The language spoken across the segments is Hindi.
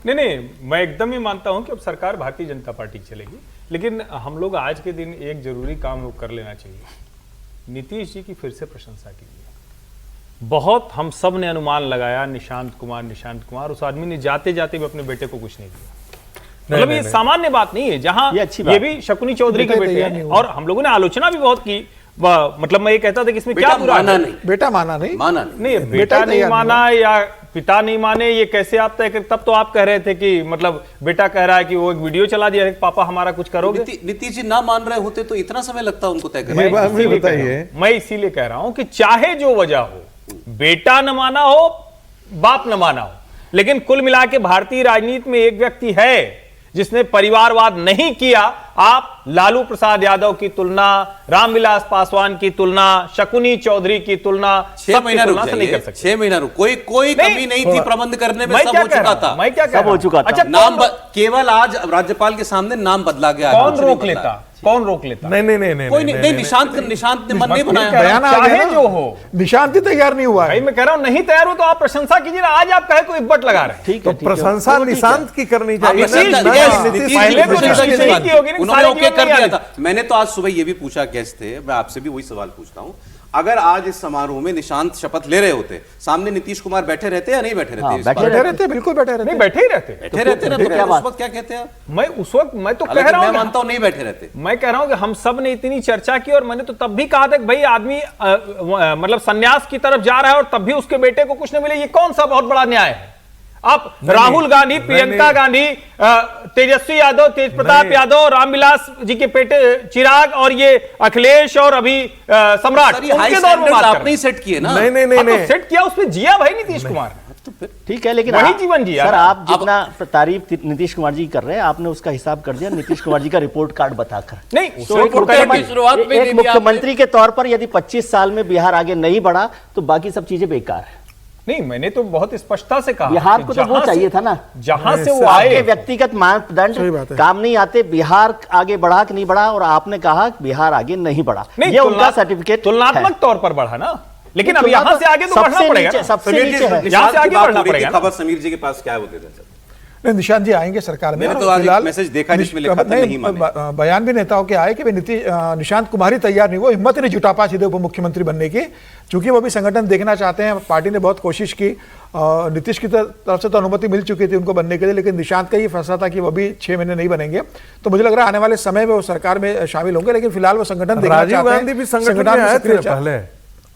नहीं नहीं, मैं एकदम ही मानता हूं कि अब सरकार भारतीय जनता पार्टी चलेगी, लेकिन हम लोग आज के दिन एक जरूरी काम कर लेना चाहिए। नीतीश जी की फिर से प्रशंसा कीजिए। बहुत हम सब ने अनुमान लगाया निशांत कुमार, उस आदमी ने जाते जाते भी अपने बेटे को कुछ नहीं दिया। मतलब ये सामान्य बात नहीं है, जहां ये भी शकुनी चौधरी के बेटे हैं, और हम लोगों ने आलोचना भी बहुत की। मतलब मैं ये कहता था कि इसमें क्या बुरा है? बेटा माना नहीं, बेटा नहीं माना या पिता नहीं माने, ये कैसे आप तय कर? तब तो आप कह रहे थे कि मतलब बेटा कह रहा है कि वो एक वीडियो चला दिया है, पापा हमारा कुछ करोगे। नीतीश जी ना मान रहे होते तो इतना समय लगता उनको तय करने। मैं इसीलिए कह रहा हूं कि चाहे जो वजह हो, बेटा न माना हो, बाप न माना हो, लेकिन कुल मिला के भारतीय राजनीति में एक व्यक्ति है जिसने परिवारवाद नहीं किया। आप लालू प्रसाद यादव की तुलना, रामविलास पासवान की तुलना, शकुनी चौधरी की तुलना 6 महीना रुक नहीं कर सकते। 6 महीना रुक, कोई कमी नहीं थी प्रबंध करने में, सब हो चुका था। मैं क्या सब हो चुका था। अच्छा, नाम केवल आज राज्यपाल के सामने नाम बदला गया। कौन रोक लेता? नहीं, कोई नहीं। निशांत ने मन नहीं बनाया, चाहे जो हो। निशांत ही तैयार नहीं हुआ है। मैं कह रहा हूं नहीं तैयार हो तो आप प्रशंसा कीजिए ना। आज आप कहे कोई इब्बट लगा रहे हैं, ठीक है, प्रशंसा निशांत की करनी चाहिए। उन्होंने ओके कर दिया था। मैंने तो आज सुबह ये भी पूछा, गेस्ट थे, मैं आपसे भी वही सवाल पूछता हूं, अगर आज इस समारोह में निशांत शपथ ले रहे होते, सामने नीतीश कुमार बैठे रहते या नहीं बैठे रहते? बैठे रहते, बिल्कुल बैठे रहते। नहीं, बैठे ही रहते ना। तो उस वक्त क्या कहते हैं? मैं उस वक्त मैं तो कह रहा हूं, मैं मानता हूं नहीं बैठे रहते। मैं कह रहा हूं कि हम सब ने इतनी चर्चा की, और मैंने तो तब भी कहा था कि भाई आदमी मतलब संन्यास की तरफ जा रहा है और तब भी उसके बेटे को कुछ नहीं मिले, ये कौन सा बहुत बड़ा न्याय है? आप राहुल गांधी, प्रियंका गांधी, तेजस्वी यादव, तेज प्रताप यादव, रामविलास जी के बेटे चिराग, और ये अखिलेश, और अभी सम्राट, उनके दौर में आपने सेट किए ना? नहीं, सेट किया, उसमें जिया भाई नीतीश कुमार। ठीक है, लेकिन वही जीवन जिया। सर, आप जितना तारीफ नीतीश कुमार जी कर रहे हैं, आपने उसका हिसाब कर दिया नीतीश कुमार जी का रिपोर्ट कार्ड बताकर। नहीं, एक मुख्यमंत्री के तौर पर यदि 25 साल में बिहार आगे नहीं बढ़ा तो बाकी सब चीजें बेकार है। नहीं, मैंने तो बहुत स्पष्टता से कहा बिहार को तो वो चाहिए था ना, जहां से वो आए। व्यक्तिगत मानदंड काम नहीं आते, बिहार आगे बढ़ा कि नहीं बढ़ा, और आपने कहा बिहार आगे नहीं बढ़ा, ये उनका सर्टिफिकेट तुलनात्मक तौर पर बढ़ा ना, लेकिन अब यहां से आगे तो बढ़ना पड़ेगा, सबसे नीचे है, यहां से आगे बढ़ना पड़ेगा। खबर समीर जी के पास क्या है वो दे दें। नहीं, निशांत जी आएंगे सरकार में। तो आज मैसेज देखा जिसमें लिखा था नहीं माने। बयान भी नेताओं के आए कि निशांत कुमार ही तैयार नहीं, वो हिम्मत नहीं जुटा पाए सीधे उप मुख्यमंत्री बनने की, क्योंकि वो भी संगठन देखना चाहते हैं। पार्टी ने बहुत कोशिश की, नीतीश की तरफ से तो अनुमति मिल चुकी थी उनको बनने के लिए, लेकिन निशांत का ही फैसला था कि वो भी 6 महीने नहीं बनेंगे। तो मुझे लग रहा है आने वाले समय में वो सरकार में शामिल होंगे, लेकिन फिलहाल वो संगठन देखना चाहते हैं। राजीव गांधी भी संगठन में आए थे, पहले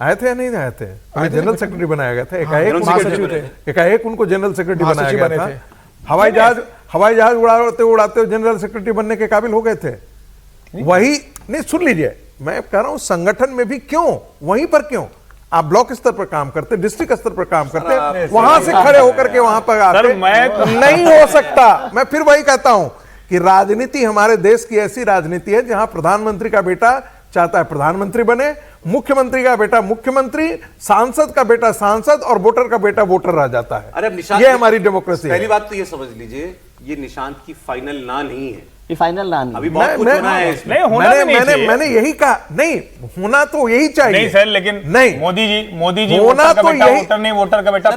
आए थे या नहीं आए थे? जनरल सेक्रेटरी बनाया गया था, एकाएक उनको जनरल सेक्रेटरी बनाया गया था। हवाई जहाज उड़ाते जनरल सेक्रेटरी बनने के काबिल हो गए थे। वही नहीं, सुन लीजिए, मैं कह रहा हूं संगठन में भी क्यों, वहीं पर क्यों आप ब्लॉक स्तर पर काम करते, डिस्ट्रिक्ट स्तर पर काम करते, वहां से खड़े होकर के वहां पर आते? नहीं हो सकता। मैं फिर वही कहता हूं कि राजनीति हमारे देश की ऐसी राजनीति है जहां प्रधानमंत्री का बेटा चाहता है प्रधानमंत्री बने, मुख्यमंत्री का बेटा मुख्यमंत्री, सांसद का बेटा सांसद, और वोटर का बेटा वोटर रह जाता है। अरे निशांत, ये हमारी डेमोक्रेसी है। पहली बात तो ये समझ लीजिए, ये निशांत की फाइनल ना नहीं है, ये फाइनल ना नहीं। अभी बहुत कुछ होना है इसमें। मैंने यही कहा, नहीं होना तो यही चाहिए। नहीं सर, लेकिन नहीं, मोदी जी होना तो यही, वोटर नहीं, वोटर का बेटा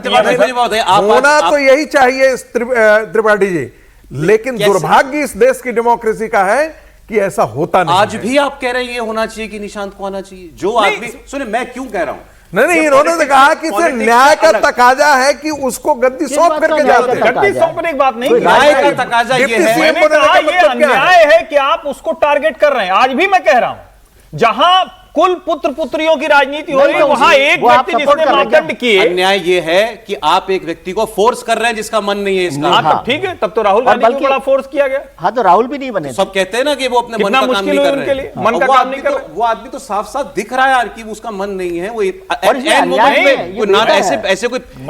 होना तो यही चाहिए त्रिपाठी जी, लेकिन दुर्भाग्य इस देश की डेमोक्रेसी का है कि ऐसा होता नहीं। आज भी आप कह रहे हैं ये होना चाहिए कि निशांत को आना चाहिए, जो आदमी सुने, मैं क्यों कह रहा हूं, नहीं, इन्होंने तो कहा कि इसे न्याय का तकाजा है कि उसको गद्दी सौंप करके जाते हैं। गद्दी सौंपने की बात नहीं, न्याय का तकाजा ये है। मैंने कहा ये अन्याय है कि आप उसको टारगेट कर रहे हैं। आज भी मैं कह रहा हूं, जहां कुल पुत्र पुत्रियों की राजनीति हो रही है, वहां एक व्यक्ति जिसने मापदंड किए। अन्याय ये है कि आप एक व्यक्ति को फोर्स कर रहे हैं जिसका मन नहीं है इसका। हाँ, ठीक है, तब तो राहुल गांधी को बड़ा फोर्स किया गया। हाँ, तो राहुल भी नहीं बने। सब कहते हैं ना कि वो अपने मन का काम नहीं कर रहे हैं, मन का काम नहीं कर रहे। वो आदमी तो साफ साफ दिख रहा है यार कि उसका मन नहीं है। वो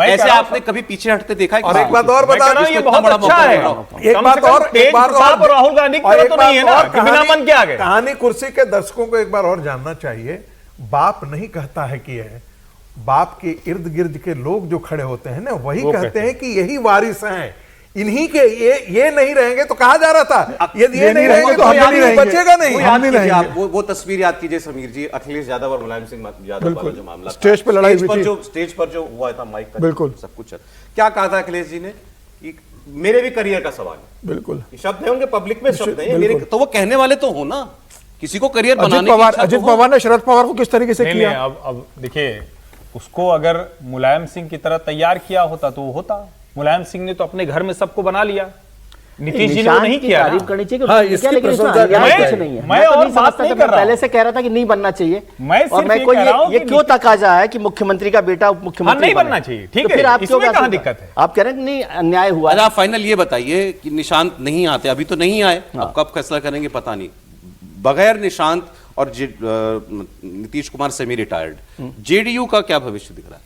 ऐसे आपने कभी पीछे हटते देखा है? और एक बात और बता दूं, ये बहुत अच्छा है। एक बात और राहुल गांधी की तो नहीं है ना, बिना मन के आगे। कहानी कुर्सी के दर्शकों को एक बार और जानना चाहिए, बाप नहीं कहता है कि है, बाप के इर्द गिर्द के लोग जो खड़े होते हैं ना, वही कहते हैं कि यही वारिस हैं, इन्हीं के ये नहीं रहेंगे तो कहा जा रहा था, यदि ये नहीं रहेंगे तो हम नहीं रहेंगे, बचेगा नहीं। आप वो तस्वीर याद कीजिए समीर जी, अखिलेश यादव और मुलायम सिंह यादव वाला जो मामला, स्टेज पर लड़ाई हुई थी, स्टेज पर जो हुआ था, माइक बिल्कुल सब कुछ क्या कहा था अखिलेश जी ने कि मेरे भी करियर का सवाल है। बिल्कुल ये शब्द है उनके, पब्लिक में शब्द है बिल्कुल। मेरे, तो वो कहने वाले तो हो ना, किसी को करियर अजित बनाने की पवार इच्छा अजित तो हो। पवार ने शरद पवार को किस तरीके से नहीं किया? नहीं, अब देखिए, उसको अगर मुलायम सिंह की तरह तैयार किया होता तो वो होता। मुलायम सिंह ने तो अपने घर में सबको बना लिया, नीतीश जी ने वो निशांत नहीं की किया ना। तारीफ करनी चाहिए कि हाँ, उसने इसकी किया, लेकिन इसमें प्रशंसा अन्याय करनी कुछ चाहिए। नहीं है। मैं तो और नहीं बात समझता नहीं था, कर मैं रहा पहले हूं। से कह रहा था कि नहीं बनना चाहिए, मैं और सिर्फ मेरे ये को कह रहा हूं ये कि क्यों तकाजा है कि मुख्यमंत्री का बेटा उप मुख्यमंत्री नहीं बने। बनना चाहिए, ठीक तो फिर है, आप क्यों इसमें कहते कहाँ हैं? दिक्कत है? आप कह रहे हैं कि नहीं अन्याय हुआ अच्छा है। आप फाइनल ये बताइए कि निशांत नहीं आते, अभी तो नहीं आए, अब कब फैसला करेंगे पता नहीं। बगैर निशांत और Nitish Kumar semi retired, JDU का क्या भविष्य दिख रहा है?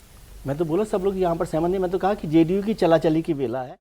मैं तो बोला सब लोग यहाँ पर सहमत नहीं, मैं तो कहा कि जेडीयू की चला चली की बेला है।